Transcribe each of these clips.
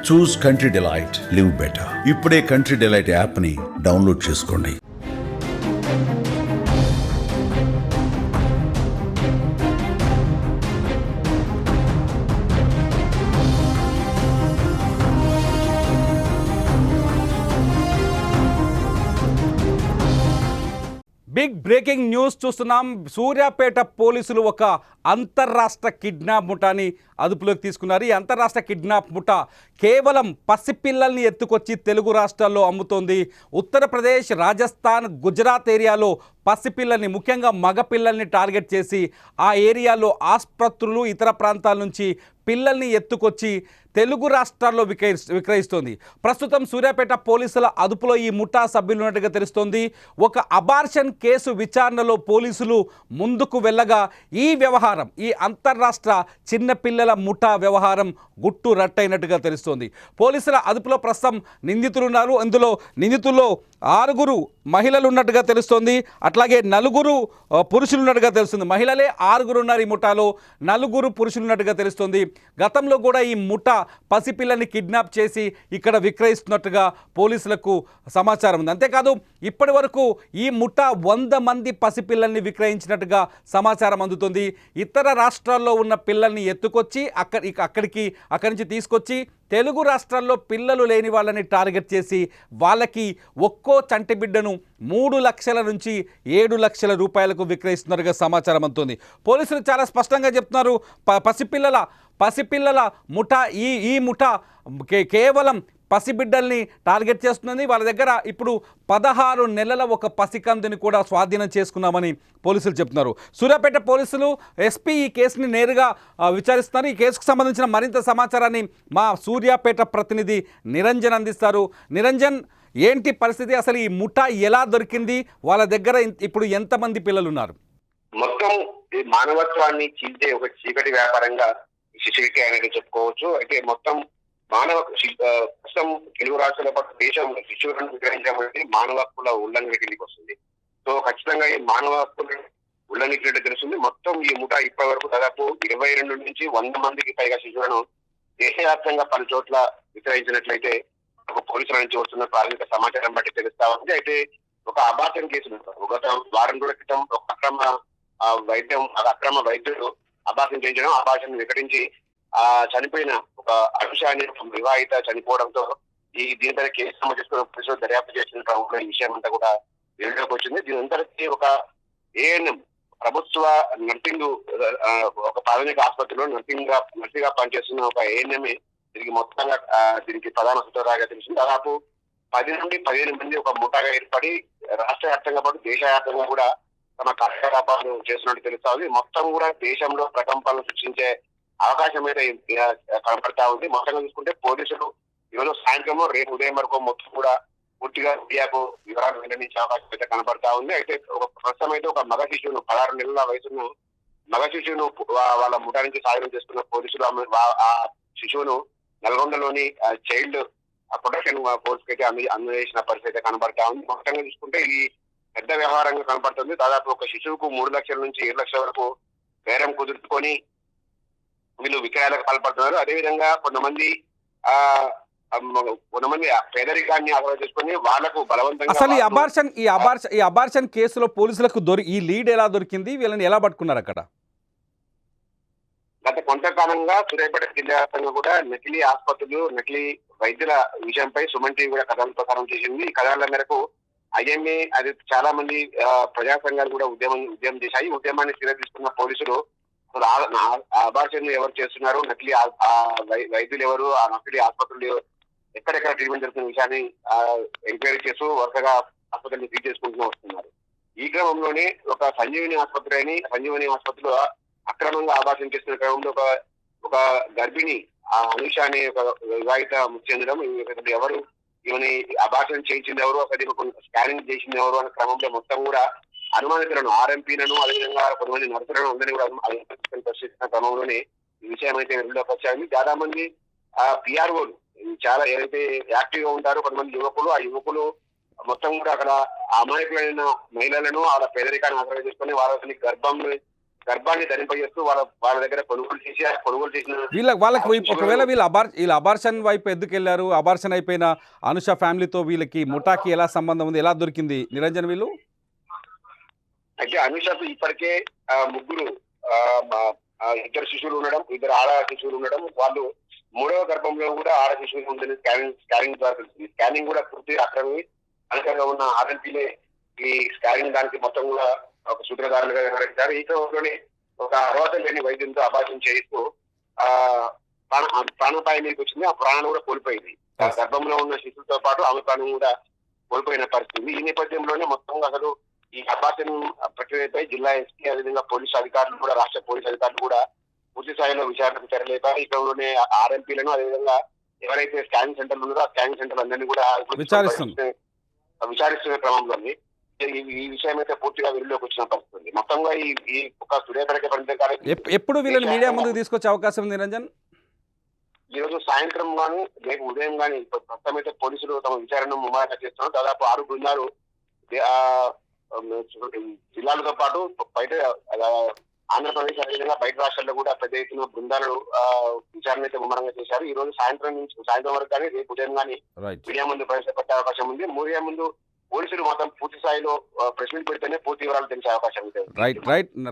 చూస్ country delight, live better. ఇప్పుడే country delight app ని download చేసుకోండి. బిగ్ బ్రేకింగ్ న్యూస్ చూస్తున్నాం. సూర్యాపేట పోలీసులు ఒక అంతర్రాష్ట్ర కిడ్నాప్ ముఠాని అదుపులోకి తీసుకున్నారు. ఈ అంతర్రాష్ట్ర కిడ్నాప్ ముఠా కేవలం పసిపిల్లల్ని ఎత్తుకొచ్చి తెలుగు రాష్ట్రాల్లో అమ్ముతోంది. ఉత్తరప్రదేశ్, రాజస్థాన్, గుజరాత్ ఏరియాలో పసిపిల్లల్ని, ముఖ్యంగా మగపిల్లల్ని టార్గెట్ చేసి ఆ ఏరియాలో ఆసుపత్రులు, ఇతర ప్రాంతాల నుంచి పిల్లల్ని ఎత్తుకొచ్చి తెలుగు రాష్ట్రాల్లో విక్రయిస్తోంది. ప్రస్తుతం సూర్యాపేట పోలీసుల అదుపులో ఈ ముఠా సభ్యులు ఉన్నట్టుగా తెలుస్తోంది. ఒక అబార్షన్ కేసు విచారణలో పోలీసులు ముందుకు వెళ్ళగా ఈ వ్యవహారం, ఈ అంతర్రాష్ట్ర చిన్నపిల్లల ముఠా వ్యవహారం గుట్టు రట్టయినట్టుగా తెలుస్తోంది. పోలీసుల అదుపులో ప్రస్తుతం నిందితులు ఉన్నారు. అందులో నిందితుల్లో 6 మహిళలు ఉన్నట్టుగా తెలుస్తోంది. అట్లాగే 4 పురుషులు ఉన్నట్టుగా తెలుస్తుంది. మహిళలే 6 ఉన్నారు ఈ ముఠాలో, 4 పురుషులు ఉన్నట్టుగా తెలుస్తుంది. గతంలో కూడా ఈ ముఠా పసిపిల్లని కిడ్నాప్ చేసి ఇక్కడ విక్రయిస్తున్నట్టుగా పోలీసులకు సమాచారం ఉంది. అంతేకాదు ఇప్పటి వరకు ఈ ముఠా 100 మంది పసిపిల్లల్ని విక్రయించినట్టుగా సమాచారం అందుతుంది. ఇతర రాష్ట్రాల్లో ఉన్న పిల్లల్ని ఎత్తుకొచ్చి అక్కడి నుంచి తీసుకొచ్చి తెలుగు రాష్ట్రాల్లో పిల్లలు లేని వాళ్ళని టార్గెట్ చేసి వాళ్ళకి ఒక్కో చంటి బిడ్డను 3 లక్షల నుంచి 7 లక్షల రూపాయలకు విక్రయిస్తున్నట్టుగా సమాచారం అందుతుంది. పోలీసులు చాలా స్పష్టంగా చెప్తున్నారు, పసిపిల్లల ముఠా ఈ ముఠా కేవలం పసిబిడ్డల్ని టార్గెట్ చేస్తున్నది. వాళ్ళ దగ్గర ఇప్పుడు 16 నెలల ఒక పసికందుని కూడా స్వాధీనం చేసుకున్నామని పోలీసులు చెప్తున్నారు. సూర్యాపేట పోలీసులు ఎస్పీ ఈ కేసుని నేరుగా విచారిస్తున్నారు. ఈ కేసుకు సంబంధించిన మరింత సమాచారాన్ని మా సూర్యాపేట ప్రతినిధి నిరంజన్ అందిస్తారు. నిరంజన్, ఏంటి పరిస్థితి? అసలు ఈ ముఠా ఎలా దొరికింది? వాళ్ళ దగ్గర ఇప్పుడు ఎంతమంది పిల్లలు ఉన్నారు? మొత్తం ఈ మానవత్వాన్ని చీల్చే ఒక చీకటి వ్యాపారంగా శిశువికి అనేది చెప్పుకోవచ్చు. అయితే మొత్తం ప్రస్తుతం తెలుగు రాష్ట్రాల పాటు దేశంలో శిశువులను విక్రయించడం అనేది మానవ హక్కుల ఉల్లంఘన కిందికి వస్తుంది. సో ఖచ్చితంగా ఈ మానవ హక్కులను ఉల్లంఘించినట్టు తెలుస్తుంది. మొత్తం ఈ ముఠా ఇప్పటి వరకు దాదాపు 22 నుంచి 100 మందికి పైగా శిశువులను దేశవ్యాప్తంగా పలు చోట్ల విక్రయించినట్లయితే ఒక పోలీసుల నుంచి వస్తున్న ప్రాథమిక సమాచారం బట్టి తెలుస్తా ఉంది. అయితే ఒక అబార్షన్ కేసు గత వారం రోజుల క్రితం ఒక అక్రమ వైద్యుడు అబార్షన్ చేయించడం, అబార్షన్ వికటించి చనిపోయిన ఒక అనుష అనే వివాహిత చనిపోవడంతో దీనిపై కేసు నమోదు చేసుకున్న పోలీసులు దర్యాప్తు చేసిన ఈ విషయం అంతా కూడా వెలుగులోకి వచ్చింది. దీని అంతటి ఒక ఏఎన్ఎం ప్రభుత్వ నర్సింగ్ ఒక ప్రాథమిక ఆసుపత్రిలో నర్సింగ్ గా పనిచేస్తున్న ఒక ఏఎన్ఎంఏ దీనికి ప్రధాన సూత్రధారిగా తెలిసింది. దాదాపు 10 నుండి 15 మంది ఒక ముఠాగా ఏర్పడి రాష్ట్ర వ్యాప్తంగా పాటు దేశవ్యాప్తంగా కూడా తమ కార్యకలాపాలు చేస్తున్నట్టు తెలుస్తా ఉంది. మొత్తం కూడా దేశంలో ప్రకంపనలు సృష్టించే అవకాశం అయితే కనపడతా ఉంది. మొత్తంగా చూసుకుంటే పోలీసులు ఈరోజు సాయంత్రం, రేపు ఉదయం వరకు మొత్తం కూడా పూర్తిగా మీడియాకు వివరాలు వెల్లడించే అవకాశం అయితే కనపడతా ఉంది. అయితే ప్రస్తుతం అయితే ఒక మగ శిశువును 16 నెలల వయసున్న మగ శిశువును వాళ్ళ ముఠా నుంచి సాధనం చేసుకున్న పోలీసులు ఆ శిశువును నల్గొండలోని చైల్డ్ ప్రొటెక్షన్ ఫోర్స్ కి అయితే అందజేసిన పరిస్థితి కనబడతా ఉంది. మొత్తంగా చూసుకుంటే ఇది పెద్ద వ్యవహారంగా కనపడుతుంది. దాదాపు ఒక శిశువుకు 3 లక్షల నుంచి 7 లక్షల వరకు బేరం కుదుర్చుకొని వీళ్ళు విక్రయాలకు పాల్పడుతున్నారు. అదేవిధంగా కొంతమంది పేదరికాన్ని ఆధారం చేసుకుని వాళ్లకు బలవంతంగా అసలు ఈ అబార్షన్ కేసులో పోలీసులకు ఈ లీడ్ ఎలా దొరికింది? వీళ్ళని ఎలా పట్టుకున్నారు అక్కడ? గత కొంతకాలంగా సూర్యాపేట జిల్లా వ్యాప్తంగా కూడా నకిలీ ఆసుపత్రులు, నకిలీ వైద్యుల విషయంపై సుమన్ టీవీ కూడా కథనాలు ప్రసారం చేసింది. ఈ కథనాల మేరకు ఐఎంఏ అది చాలా మంది ప్రజా సంఘాలు కూడా ఉద్యమం చేశాయి. ఉద్యమాన్ని తీసుకున్న పోలీసులు అబార్షన్లు ఎవరు చేస్తున్నారు, నకిలీ వైద్యులు ఎవరు, ఆ నకిలీ ఆసుపత్రులు ఎక్కడెక్కడ ట్రీట్మెంట్ జరుగుతున్న విషయాన్ని ఎంక్వైరీ చేస్తూ వరుసగా ఆసుపత్రులు సీజ్ చేసుకుంటూ వస్తున్నారు. ఈ క్రమంలోనే ఒక సంజీవని ఆసుపత్రిలో అక్రమంగా అబార్షన్ చేస్తున్న క్రమంలో ఒక గర్భిణి అనుష అనే ఒక వివాహిత మృతి చెందడం, ఎవరు ఈమెని అబార్షన్ చేయించింది ఎవరు, అసలు స్కానింగ్ చేసింది ఎవరు అనే క్రమంలో మొత్తం కూడా అనుమానితులను, ఆర్ఎంపీలను, అదేవిధంగా కొంతమంది నర్సులను అందరినీ కూడా పరిశీలిస్తున్న క్రమంలోనే ఈ విషయం అయితే వెలుగులోకి వచ్చాయి. చాలా మంది పిఆర్ఓలు చాలా ఏదైతే యాక్టివ్ గా ఉంటారో కొంతమంది యువకులు, ఆ యువకులు మొత్తం కూడా అక్కడ అమాయకులైన మహిళలను వాళ్ళ పేదరికాన్ని ఆధారం చేసుకుని వాళ్ళని గర్భాన్ని ధరింపజేస్తూ వాళ్ళ దగ్గర కొనుగోలు చేసి ఆ కొనుగోలు చేసిన వాళ్ళకి ఒకవేళ వీళ్ళు అబార్షన్ వైపు ఎందుకు వెళ్ళారు? అబార్షన్ అయిపోయిన అనుష ఫ్యామిలీతో వీళ్ళకి ముఠాకి ఎలా సంబంధం ఉంది, ఎలా దొరికింది నిరంజన్ వీళ్ళు? అయితే అనుషకు ఇప్పటికే ముగ్గురు ఇద్దరు శిశువులు ఉండడం, ఇద్దరు ఆడ శిశువులు ఉండడం, వాళ్ళు మూడవ గర్భంలో కూడా ఆడ శిశువులు ఉంటుంది. స్కానింగ్ ద్వారా తెలుస్తుంది. స్కానింగ్ కూడా పూర్తిగా అక్రమి అనకంగా ఉన్న ఆర్ఎన్పీలే ఈ స్కానింగ్ దానికి మొత్తం కూడా ఒక సూత్రధారులుగా వ్యవహరించారు. ఈ క్రమంలోనే ఒక అర్హత లేని వైద్యంతో అబార్షన్ చేయిస్తూ ప్రాణాపాయం మీదకి వచ్చింది. ఆ ప్రాణాలు కూడా కోల్పోయింది. గర్భంలో ఉన్న శిశువుతో పాటు ఆమె ప్రాణం కూడా కోల్పోయిన పరిస్థితి. ఈ నేపథ్యంలోనే మొత్తం అసలు ఈ అబార్షన్ ప్రక్రియపై జిల్లా ఎస్పీ అదేవిధంగా పోలీసు అధికారులు కూడా రాష్ట్ర పోలీసు అధికారులు కూడా పూర్తి స్థాయిలో విచారణకు తెరలేపారు. ఈ క్రమంలోనే ఆర్ఎంపీలను అదేవిధంగా ఎవరైతే స్కానింగ్ సెంటర్లు ఉన్నారో ఆ స్కానింగ్ సెంటర్లు అందరినీ కూడా విచారిస్తున్న క్రమంలోని ఈ విషయం అయితే పూర్తిగా వెలుగులోకి వచ్చిన పరిస్థితి. మొత్తంగా ఈ ఒక సూర్యాపేట పరిణితి ఎప్పుడు వీళ్ళని మీడియా ముందుకు తీసుకొచ్చే అవకాశం ఉంది నిరంజన్? ఈ రోజు సాయంత్రం గానీ రేపు ఉదయం గానీ ప్రస్తుతం అయితే పోలీసులు తమ విచారణ ముమ్మరంగా చేస్తున్నారు. దాదాపు 6 బృందాలు జిల్లాలతో పాటు బయట ఆంధ్రప్రదేశ్ అదేవిధంగా బయట రాష్ట్రాల్లో కూడా పెద్ద ఎత్తున బృందాలు విచారణ అయితే ముమ్మరంగా చేశారు. ఈ రోజు సాయంత్రం వరకు కానీ రేపు ఉదయం కానీ మీడియా ముందు ప్రవేశపెట్టే అవకాశం ఉంది. మీడియా ముందు పోలీసులు మాత్రం పూర్తి స్థాయిలో ప్రెస్ మీట్ పెడితేనే పూర్తి వివరాలు తెలిసే అవకాశం ఉంది.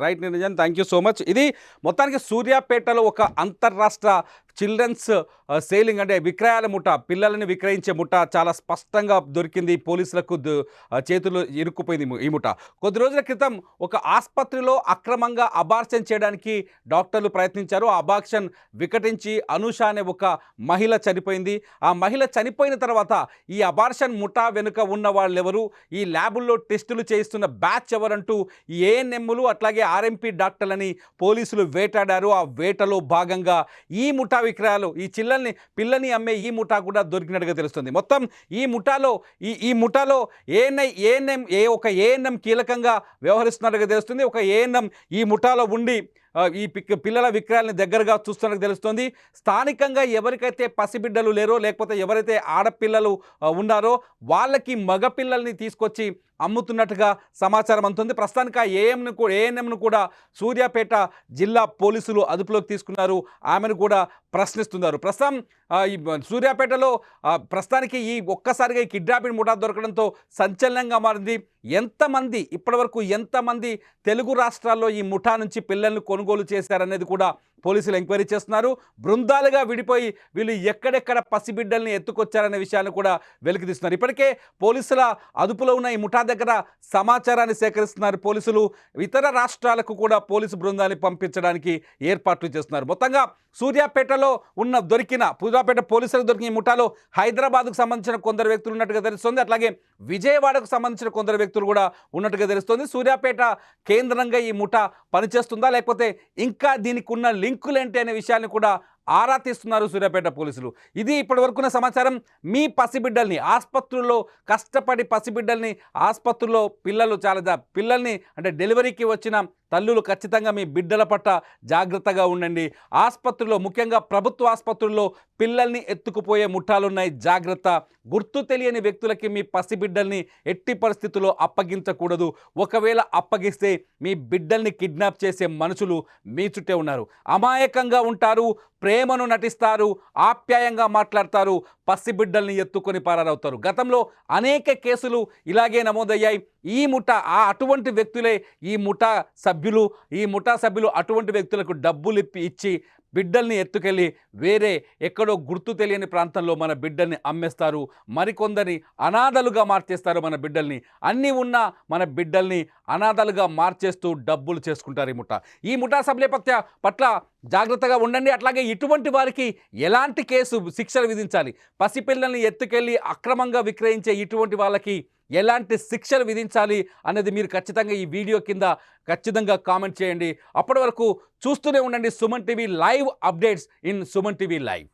Right Niranjan, thank you so much. ఇది మొత్తానికి సూర్యాపేటలో ఒక అంతర్రాష్ట్ర చిల్డ్రన్స్ సేలింగ్ అంటే విక్రయాల ముఠ, పిల్లలని విక్రయించే ముఠ చాలా స్పష్టంగా దొరికింది. పోలీసులకు చేతులు ఇరుక్కుపోయింది ఈ ముఠ. కొద్ది రోజుల క్రితం ఒక ఆసుపత్రిలో అక్రమంగా అబార్షన్ చేయడానికి డాక్టర్లు ప్రయత్నించారు. ఆ అబార్షన్ వికటించి అనుష అనే ఒక మహిళ చనిపోయింది. ఆ మహిళ చనిపోయిన తర్వాత ఈ అబార్షన్ ముఠ వెనుక ఉన్న వాళ్ళు ఎవరు, ఈ ల్యాబుల్లో టెస్టులు చేయిస్తున్న బ్యాచ్ ఎవరంటూ ఈ ఏఎన్ఎంలు అట్లాగే ఆర్ఎంపీ డాక్టర్లని పోలీసులు వేటాడారు. ఆ వేటలో భాగంగా ఈ ముఠా విక్రయాలు, ఈ పిల్లని అమ్మే ఈ ముఠా కూడా దొరికినట్టుగా తెలుస్తుంది. మొత్తం ఈ ముఠాలో ఏఎన్ఎం కీలకంగా వ్యవహరిస్తున్నట్టుగా తెలుస్తుంది. ఒక ఏఎన్ఎం ఈ ముఠాలో ఉండి ఈ పిల్లల విక్రయాలని దగ్గరగా చూస్తున్నట్టు తెలుస్తుంది. స్థానికంగా ఎవరికైతే పసిబిడ్డలు లేరో లేకపోతే ఎవరైతే ఆడపిల్లలు ఉన్నారో వాళ్ళకి మగపిల్లల్ని తీసుకొచ్చి అమ్ముతున్నట్టుగా సమాచారం అందుతుంది. ప్రస్తుతానికి ఆ ఏఎన్ఎంను కూడా సూర్యాపేట జిల్లా పోలీసులు అదుపులోకి తీసుకున్నారు. ఆమెను కూడా ప్రశ్నిస్తున్నారు. ప్రస్తుతం ఈ సూర్యాపేటలో ప్రస్తుతానికి ఒక్కసారిగా ఈ కిడ్నాపింగ్ ముఠా దొరకడంతో సంచలనంగా మారింది. ఇప్పటివరకు ఎంతమంది తెలుగు రాష్ట్రాల్లో ఈ ముఠా నుంచి పిల్లల్ని కొనుగోలు చేశారనేది కూడా పోలీసులు ఎంక్వైరీ చేస్తున్నారు. బృందాలుగా విడిపోయి వీళ్ళు ఎక్కడెక్కడ పసిబిడ్డల్ని ఎత్తుకొచ్చారనే విషయాన్ని కూడా వెలికితీస్తున్నారు. ఇప్పటికే పోలీసుల అదుపులో ఉన్న ఈ ముఠా దగ్గర సమాచారాన్ని సేకరిస్తున్నారు పోలీసులు. ఇతర రాష్ట్రాలకు కూడా పోలీసు బృందాన్ని పంపించడానికి ఏర్పాట్లు చేస్తున్నారు. మొత్తంగా సూర్యాపేటలో సూర్యాపేట పోలీసులకు దొరికిన ఈ ముఠాలో హైదరాబాద్కు సంబంధించిన కొందరు వ్యక్తులు ఉన్నట్టుగా తెలుస్తుంది. అట్లాగే విజయవాడకు సంబంధించిన కొందరు వ్యక్తులు కూడా ఉన్నట్టుగా తెలుస్తుంది. సూర్యాపేట కేంద్రంగా ఈ ముఠా పనిచేస్తుందా లేకపోతే ఇంకా దీనికి ఉన్న లింకులేంటి అనే విషయాన్ని కూడా ఆరా తీస్తున్నారు సూర్యాపేట పోలీసులు. ఇది ఇప్పటివరకున్న సమాచారం. మీ పసిబిడ్డల్ని ఆసుపత్రుల్లో కష్టపడి పసిబిడ్డల్ని ఆసుపత్రుల్లో పిల్లల్ని అంటే డెలివరీకి వచ్చిన తల్లులు ఖచ్చితంగా మీ బిడ్డల పట్ల జాగ్రత్తగా ఉండండి. ఆసుపత్రుల్లో ముఖ్యంగా ప్రభుత్వ ఆసుపత్రుల్లో పిల్లల్ని ఎత్తుకుపోయే ముఠాలున్నాయి, జాగ్రత్త. గుర్తు తెలియని వ్యక్తులకి మీ పసిబిడ్డల్ని ఎట్టి పరిస్థితుల్లో అప్పగించకూడదు. ఒకవేళ అప్పగిస్తే మీ బిడ్డల్ని కిడ్నాప్ చేసే మనుషులు మీ చుట్టే ఉన్నారు. అమాయకంగా ఉంటారు, ప్రేమను నటిస్తారు, ఆప్యాయంగా మాట్లాడతారు, పసిబిడ్డల్ని ఎత్తుకొని పారవుతారు. గతంలో అనేక కేసులు ఇలాగే నమోదయ్యాయి. ఈ ముఠా అటువంటి వ్యక్తులే ఈ ముఠా సభ్యులు అటువంటి వ్యక్తులకు డబ్బులు ఇచ్చి బిడ్డల్ని ఎత్తుకెళ్ళి వేరే ఎక్కడో గుర్తు తెలియని ప్రాంతంలో మన బిడ్డల్ని అమ్మేస్తారు. మరికొందరిని అనాథలుగా మార్చేస్తారు. మన బిడ్డల్ని అన్నీ ఉన్న మన బిడ్డల్ని అనాథలుగా మార్చేస్తూ డబ్బులు చేసుకుంటారు ఈ ముఠా సభ్యుల పట్ల జాగ్రత్తగా ఉండండి. అట్లాగే ఇటువంటి వారికి ఎలాంటి శిక్షలు విధించాలి, పసిపిల్లల్ని ఎత్తుకెళ్ళి అక్రమంగా విక్రయించే ఇటువంటి వాళ్ళకి ఎలాంటి శిక్షలు విధించాలి అనేది మీరు ఖచ్చితంగా ఈ వీడియో కింద ఖచ్చితంగా కామెంట్ చేయండి. అప్పటి వరకు చూస్తూనే ఉండండి Suman TV live updates in Suman TV live.